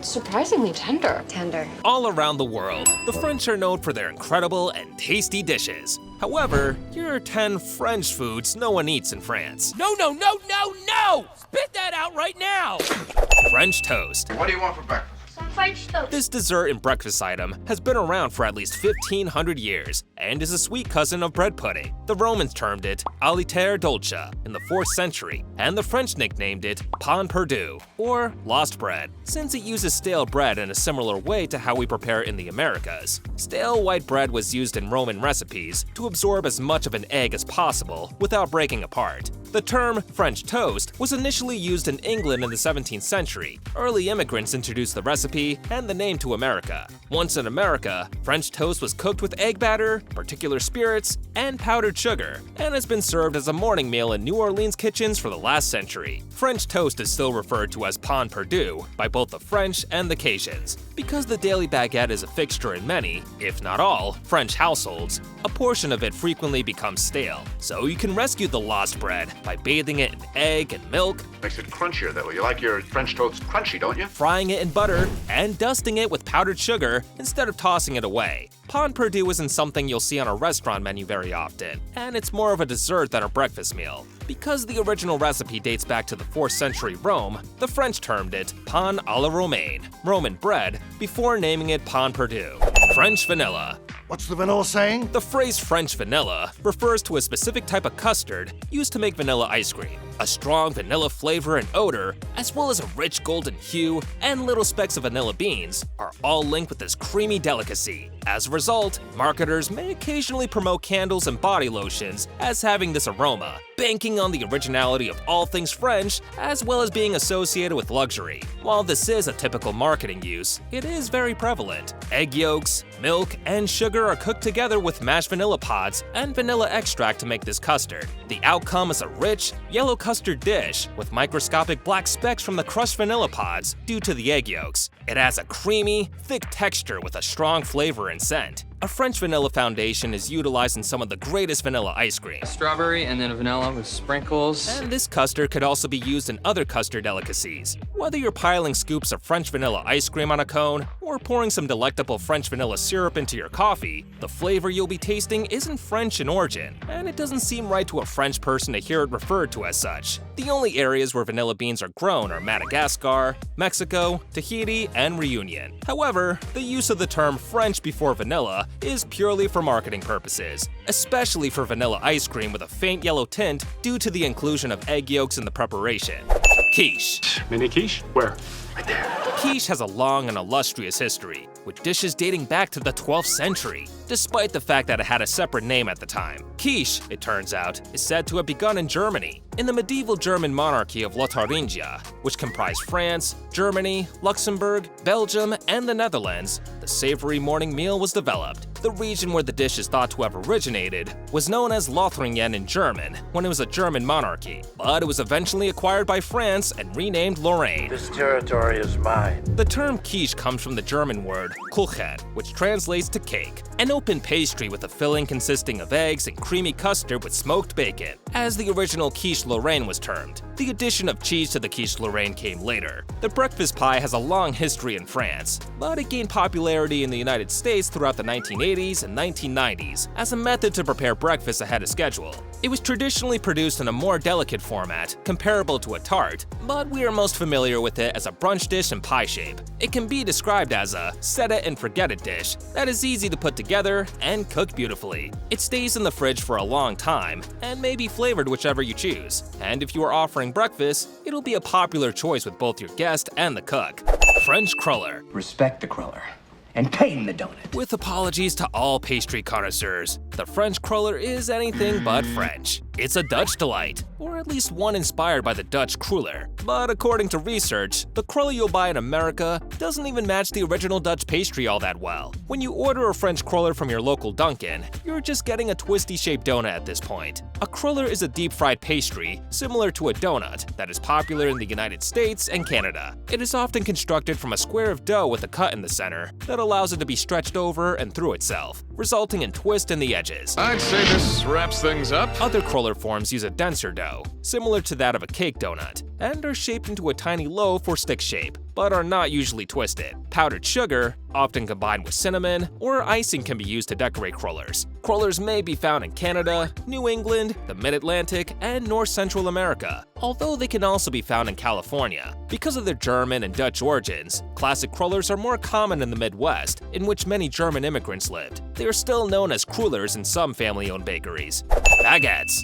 surprisingly tender. Tender. All around the world, the French are known for their incredible and tasty dishes. However, here are 10 French foods no one eats in France. No, no, no, no, no! Spit that out right now! French toast. What do you want for breakfast? Some French toast. This dessert and breakfast item has been around for at least 1,500 years and is a sweet cousin of bread pudding. The Romans termed it aliter dolce in the 4th century, and the French nicknamed it pain perdu, or lost bread, since it uses stale bread in a similar way to how we prepare it in the Americas. Stale white bread was used in Roman recipes to absorb as much of an egg as possible without breaking apart. The term French toast was initially used in England in the 17th century. Early immigrants introduced the recipe and the name to America. Once in America, French toast was cooked with egg batter, particular spirits, and powdered sugar, and has been served as a morning meal in New Orleans kitchens for the last century. French toast is still referred to as pain perdu by both the French and the Cajuns. Because the daily baguette is a fixture in many, if not all, French households, a portion of it frequently becomes stale. So you can rescue the lost bread by bathing it in egg and milk, Makes it crunchier that way. You like your French toast crunchy, don't you? frying it in butter, and dusting it with powdered sugar instead of tossing it away. Pain perdu isn't something you'll see on a restaurant menu very often, and it's more of a dessert than a breakfast meal. Because the original recipe dates back to the 4th century Rome, the French termed it pain à la romaine, Roman bread, before naming it pain perdu. French vanilla. What's the vanilla saying? The phrase French vanilla refers to a specific type of custard used to make vanilla ice cream. A strong vanilla flavor and odor, as well as a rich golden hue and little specks of vanilla beans, are all linked with this creamy delicacy. As a result, marketers may occasionally promote candles and body lotions as having this aroma, banking on the originality of all things French, as well as being associated with luxury. While this is a typical marketing use, it is very prevalent. Egg yolks, milk, and sugar are cooked together with mashed vanilla pods and vanilla extract to make this custard. The outcome is a rich, yellow custard dish with microscopic black specks from the crushed vanilla pods due to the egg yolks. It has a creamy, thick texture with a strong flavor and scent. A French vanilla foundation is utilized in some of the greatest vanilla ice cream. Strawberry and then vanilla with sprinkles. And this custard could also be used in other custard delicacies. Whether you're piling scoops of French vanilla ice cream on a cone or pouring some delectable French vanilla syrup into your coffee, the flavor you'll be tasting isn't French in origin, and it doesn't seem right to a French person to hear it referred to as such. The only areas where vanilla beans are grown are Madagascar, Mexico, Tahiti, and Reunion. However, the use of the term French before vanilla is purely for marketing purposes, especially for vanilla ice cream with a faint yellow tint due to the inclusion of egg yolks in the preparation. Quiche. Mini quiche? Where? Quiche has a long and illustrious history, with dishes dating back to the 12th century, despite the fact that it had a separate name at the time. Quiche, it turns out, is said to have begun in Germany, in the medieval German monarchy of Lotharingia, which comprised France, Germany, Luxembourg, Belgium, and the Netherlands. The savory morning meal was developed. The region where the dish is thought to have originated was known as Lothringen in German when it was a German monarchy, but it was eventually acquired by France and renamed Lorraine. This territory is mine. The term quiche comes from the German word Kuchen, which translates to cake, an open pastry with a filling consisting of eggs and creamy custard with smoked bacon, as the original quiche Lorraine was termed. The addition of cheese to the quiche Lorraine came later. The breakfast pie has a long history in France, but it gained popularity in the United States throughout the 1980s and 1990s as a method to prepare breakfast ahead of schedule. It was traditionally produced in a more delicate format, comparable to a tart, but we are most familiar with it as a brunch dish in pie shape. It can be described as a set-it-and-forget-it dish that is easy to put together and cook beautifully. It stays in the fridge for a long time and may be flavored whichever you choose. And if you are offering breakfast, it'll be a popular choice with both your guest and the cook. French Cruller. Respect the cruller and pain the donut. With apologies to all pastry connoisseurs, the French Cruller is anything but French. It's a Dutch delight, or at least one inspired by the Dutch Cruller. But according to research, the cruller you'll buy in America doesn't even match the original Dutch pastry all that well. When you order a French Cruller from your local Dunkin', you're just getting a twisty-shaped donut at this point. A cruller is a deep-fried pastry similar to a donut that is popular in the United States and Canada. It is often constructed from a square of dough with a cut in the center that allows it to be stretched over and through itself, resulting in twist in the edges. I'd say this wraps things up. Other cruller forms use a denser dough, similar to that of a cake donut, and are shaped into a tiny loaf or stick shape. but are not usually twisted. Powdered sugar, often combined with cinnamon, or icing can be used to decorate crullers. Crullers may be found in Canada, New England, the Mid-Atlantic, and North Central America, although they can also be found in California. Because of their German and Dutch origins, classic crullers are more common in the Midwest, in which many German immigrants lived. They are still known as crullers in some family-owned bakeries. Baguettes.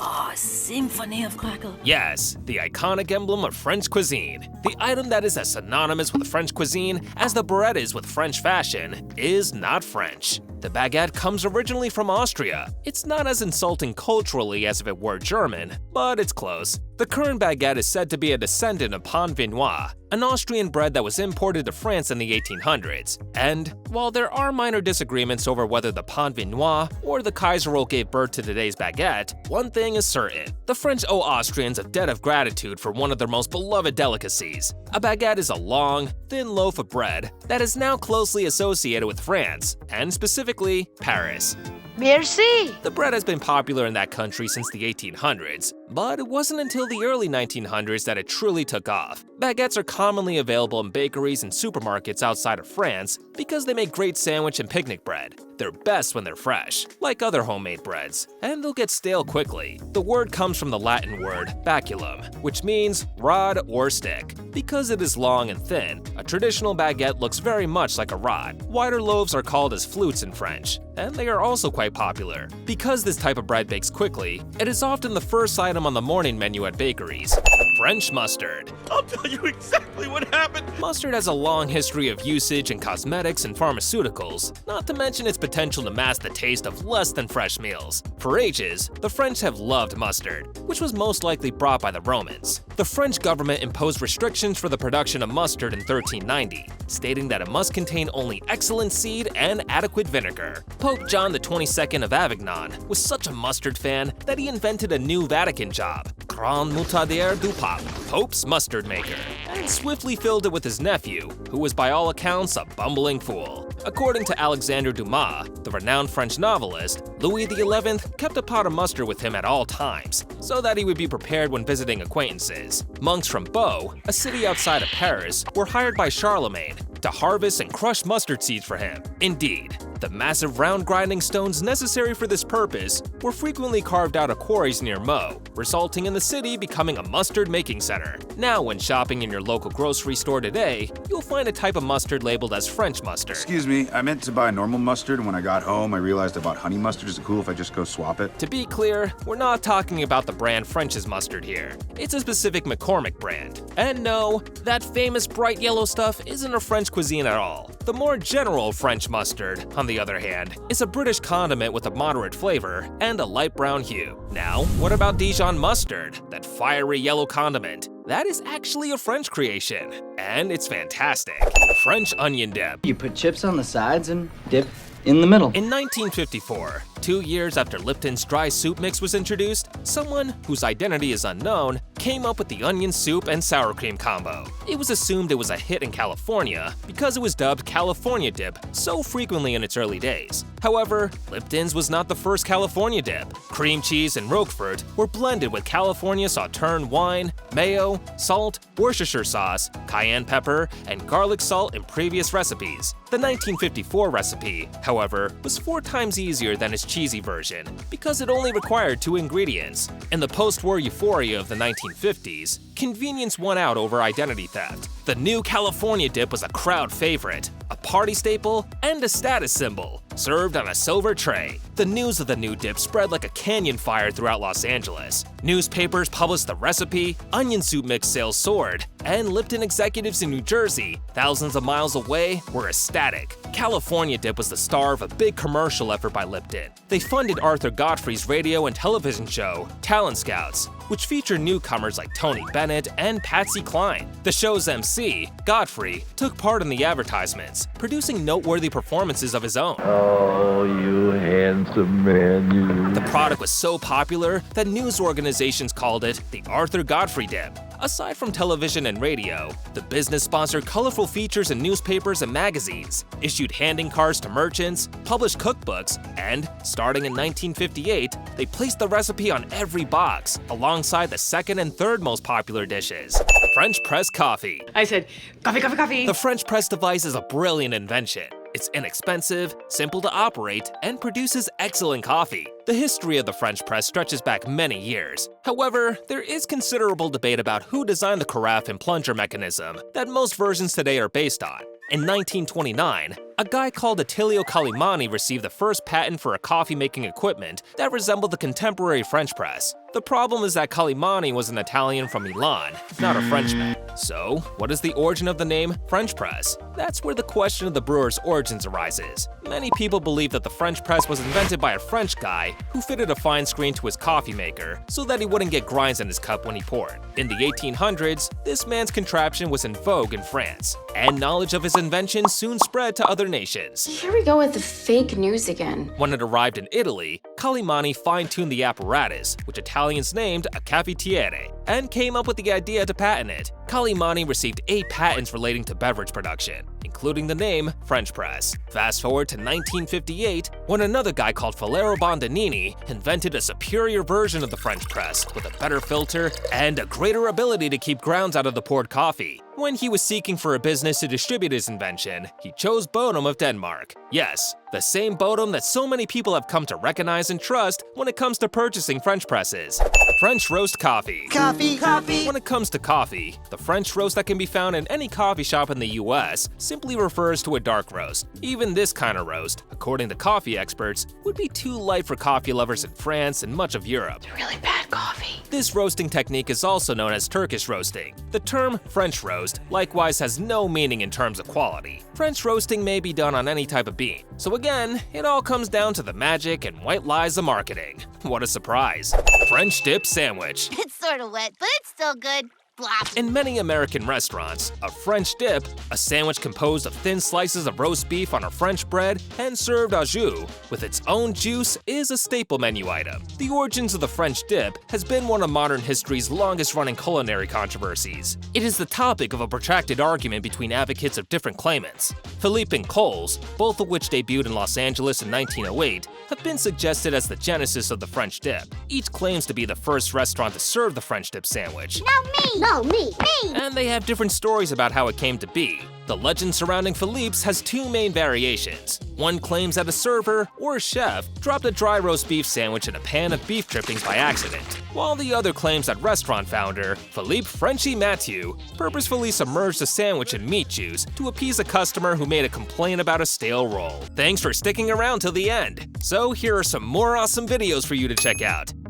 Oh, a symphony of crackle. Yes, the iconic emblem of French cuisine. The item that is as synonymous with French cuisine as the baguette is with French fashion is not French. The baguette comes originally from Austria. It's not as insulting culturally as if it were German, but it's close. The current baguette is said to be a descendant of pain viennois, an Austrian bread that was imported to France in the 1800s. And while there are minor disagreements over whether the pain viennois or the Kaiserroll gave birth to today's baguette, one thing is certain. The French owe Austrians a debt of gratitude for one of their most beloved delicacies. A baguette is a long, thin loaf of bread that is now closely associated with France, and specifically Paris. Merci. The bread has been popular in that country since the 1800s, but it wasn't until the early 1900s that it truly took off. Baguettes are commonly available in bakeries and supermarkets outside of France because they make great sandwich and picnic bread. They're best when they're fresh, like other homemade breads, and they'll get stale quickly. The word comes from the Latin word baculum, which means rod or stick. Because it is long and thin, a traditional baguette looks very much like a rod. Wider loaves are called as flutes in French, and they are also quite popular. Because this type of bread bakes quickly, it is often the first item on the morning menu at bakeries. French mustard. I'll tell you exactly what happened. Mustard has a long history of usage in cosmetics and pharmaceuticals, not to mention its potential to mask the taste of less than fresh meals. For ages, the French have loved mustard, which was most likely brought by the Romans. The French government imposed restrictions for the production of mustard in 1390, stating that it must contain only excellent seed and adequate vinegar. Pope John XXII of Avignon was such a mustard fan that he invented a new Vatican job, Grand Moutardeur du Pape, Pope's mustard maker, and swiftly filled it with his nephew, who was by all accounts a bumbling fool. According to Alexandre Dumas, the renowned French novelist, Louis XI kept a pot of mustard with him at all times, so that he would be prepared when visiting acquaintances. Monks from Beau, a city outside of Paris, were hired by Charlemagne to harvest and crush mustard seeds for him. Indeed, the massive round grinding stones necessary for this purpose were frequently carved out of quarries near Meaux, resulting in the city becoming a mustard-making center. Now, when shopping in your local grocery store today, you'll find a type of mustard labeled as French mustard. Excuse me, I meant to buy normal mustard, and when I got home, I realized I bought honey mustard. Is it cool if I just go swap it? To be clear, we're not talking about the brand French's mustard here. It's a specific McCormick brand. And no, that famous bright yellow stuff isn't a French cuisine at all. The more general French mustard, on the other hand, is a British condiment with a moderate flavor and a light brown hue. Now, what about Dijon mustard, that fiery yellow condiment? That is actually a French creation, and it's fantastic. French onion dip. You put chips on the sides and dip in the middle. In 1954, 2 years after Lipton's dry soup mix was introduced, someone, whose identity is unknown, came up with the onion soup and sour cream combo. It was assumed it was a hit in California because it was dubbed California dip so frequently in its early days. However, Lipton's was not the first California dip. Cream cheese and Roquefort were blended with California Sauterne wine, mayo, salt, Worcestershire sauce, cayenne pepper, and garlic salt in previous recipes. The 1954 recipe, however, was 4 times easier than its cheesy version because it only required 2 ingredients. In the post-war euphoria of the 1950s, convenience won out over identity theft. The new California dip was a crowd favorite, a party staple, and a status symbol, served on a silver tray. The news of the new dip spread like a canyon fire throughout Los Angeles. Newspapers published the recipe, onion soup mix sales soared, and Lipton executives in New Jersey, thousands of miles away, were ecstatic. California dip was the star of a big commercial effort by Lipton. They funded Arthur Godfrey's radio and television show, Talent Scouts, which featured newcomers like Tony Bennett and Patsy Cline. The show's MC, Godfrey, took part in the advertisements, producing noteworthy performances of his own. Oh, you handsome man, you. The product was so popular that news organizations called it the Arthur Godfrey dip. Aside from television and radio, the business sponsored colorful features in newspapers and magazines, issued handing cards to merchants, published cookbooks, and, starting in 1958, they placed the recipe on every box, alongside the second and third most popular dishes. French press coffee. I said, coffee, coffee, coffee. The French press device is a brilliant invention. It's inexpensive, simple to operate, and produces excellent coffee. The history of the French press stretches back many years. However, there is considerable debate about who designed the carafe and plunger mechanism that most versions today are based on. In 1929, a guy called Attilio Calimani received the first patent for a coffee-making equipment that resembled the contemporary French press. The problem is that Calimani was an Italian from Milan, not a Frenchman. So, what is the origin of the name French press? That's where the question of the brewer's origins arises. Many people believe that the French press was invented by a French guy who fitted a fine screen to his coffee maker so that he wouldn't get grinds in his cup when he poured. In the 1800s, this man's contraption was in vogue in France, and knowledge of his invention soon spread to other nations. Here we go with the fake news again. When it arrived in Italy, Calimani fine-tuned the apparatus, which Italians named a cafetiere, and came up with the idea to patent it. Calimani received 8 patents relating to beverage production, including the name French press. Fast forward to 1958, when another guy called Filero Bondanini invented a superior version of the French press with a better filter and a greater ability to keep grounds out of the poured coffee. When he was seeking for a business to distribute his invention, he chose Bodum of Denmark. Yes, the same Bodum that so many people have come to recognize and trust when it comes to purchasing French presses. French roast coffee. Coffee, coffee. When it comes to coffee, the French roast that can be found in any coffee shop in the US simply refers to a dark roast. Even this kind of roast, according to coffee experts, would be too light for coffee lovers in France and much of Europe. Really bad coffee. This roasting technique is also known as Turkish roasting. The term French roast likewise has no meaning in terms of quality. French roasting may be done on any type of bean. So again, it all comes down to the magic and white lies of marketing. What a surprise. French dip sandwich. It's sort of wet, but it's still good. Blop. In many American restaurants, a French dip, a sandwich composed of thin slices of roast beef on a French bread and served au jus with its own juice, is a staple menu item. The origins of the French dip has been one of modern history's longest-running culinary controversies. It is the topic of a protracted argument between advocates of different claimants. Philippe and Cole's, both of which debuted in Los Angeles in 1908, have been suggested as the genesis of the French dip. Each claims to be the first restaurant to serve the French dip sandwich. No, me! No, me! And they have different stories about how it came to be. The legend surrounding Philippe's has 2 main variations. One claims that a server, or a chef, dropped a dry roast beef sandwich in a pan of beef drippings by accident, while the other claims that restaurant founder, Philippe Frenchy Mathieu, purposefully submerged the sandwich in meat juice to appease a customer who made a complaint about a stale roll. Thanks for sticking around till the end. So here are some more awesome videos for you to check out.